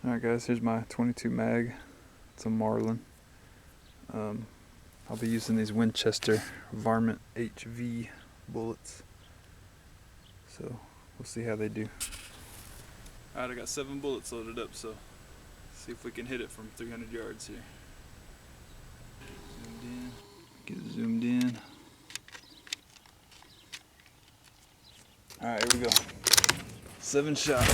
Alright guys, here's my 22 mag. It's a Marlin. I'll be using these Winchester Varmint HV bullets. So we'll see how they do. Alright, I got 7 bullets loaded up, so see if we can hit it from 300 yards here. Zoomed in. Get it zoomed in. Alright, here we go. 7 shots.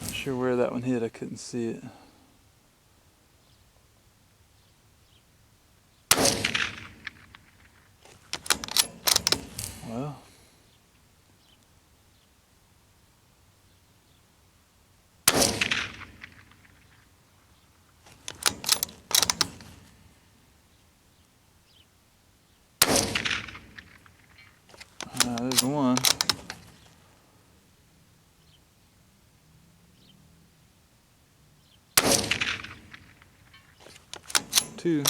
Not sure where that one hit, I couldn't see it. Well, there's one. Two.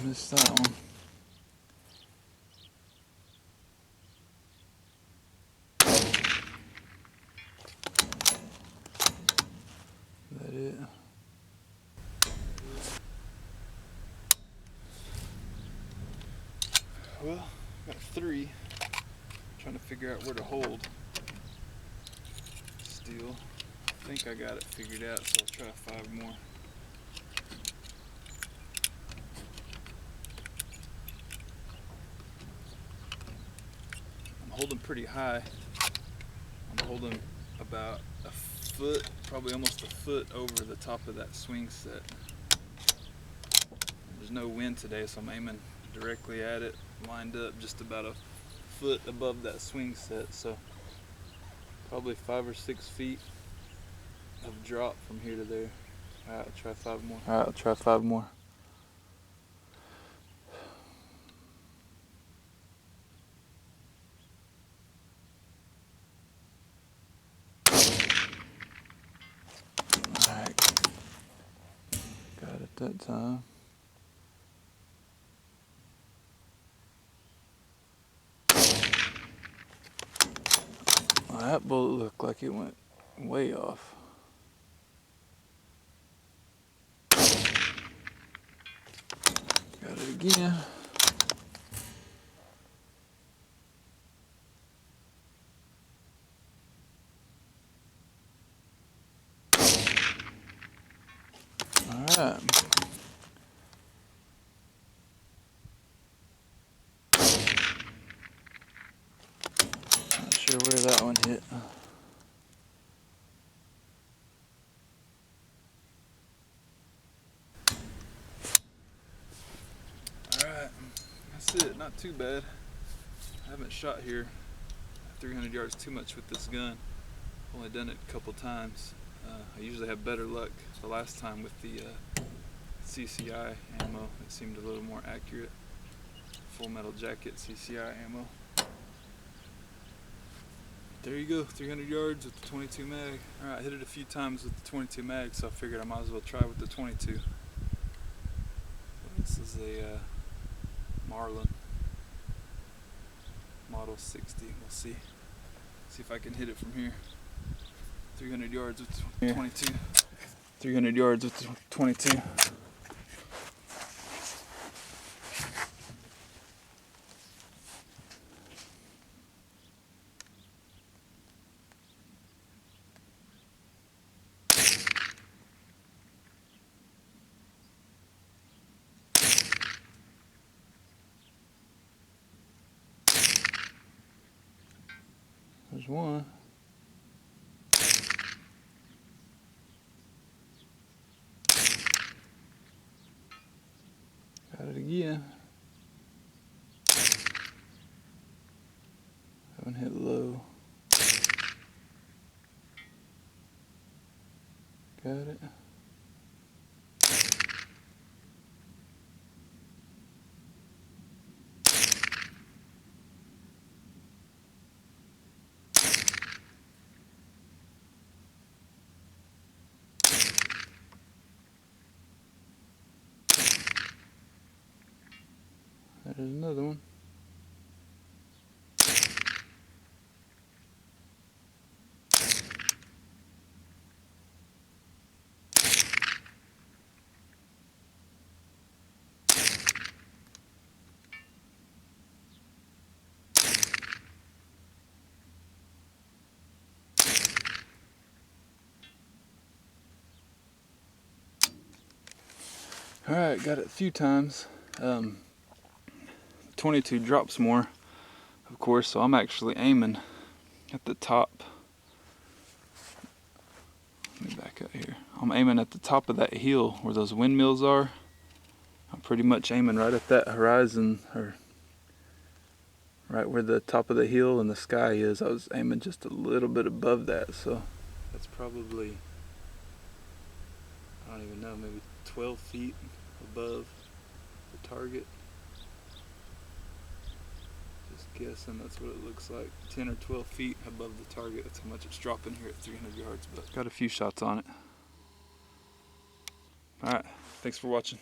Missed that one. Is that it? Well, got 3. Trying to figure out where to hold. Still, I think I got it figured out, so I'll try 5 more. I'm holding pretty high. I'm holding about a foot, probably almost a foot over the top of that swing set. There's no wind today, so I'm aiming directly at it, lined up just about a foot above that swing set, so probably 5 or 6 feet of drop from here to there. Alright, I'll try 5 more. Alright, I'll try 5 more. Alright. Got it that time. Well, that bullet looked like it went way off. Got it again. Alright. Not sure where that one hit. Alright, that's it. Not too bad. I haven't shot here 300 yards too much with this gun. Only done it a couple times. I usually have better luck. The last time with the CCI ammo, it seemed a little more accurate. Full Metal Jacket CCI ammo. There you go, 300 yards with the 22 mag. Alright, I hit it a few times with the 22 mag, so I figured I might as well try with the 22. So this is a Marlin Model 60. We'll see if I can hit it from here. 300 yards with the 22. 300 yards with the 22. There's one. Got it again. Haven't hit low. Got it. Alright, there's another one. Alright, got it a few times. 22 drops more, of course, so I'm actually aiming at the top. Let me back up here. I'm aiming at the top of that hill where those windmills are. I'm pretty much aiming right at that horizon, or right where the top of the hill and the sky is. I was aiming just a little bit above that, so that's probably, I don't even know, maybe 12 feet above the target. Just guessing, that's what it looks like. 10 or 12 feet above the target. That's how much it's dropping here at 300 yards, but got a few shots on it. Alright, thanks for watching.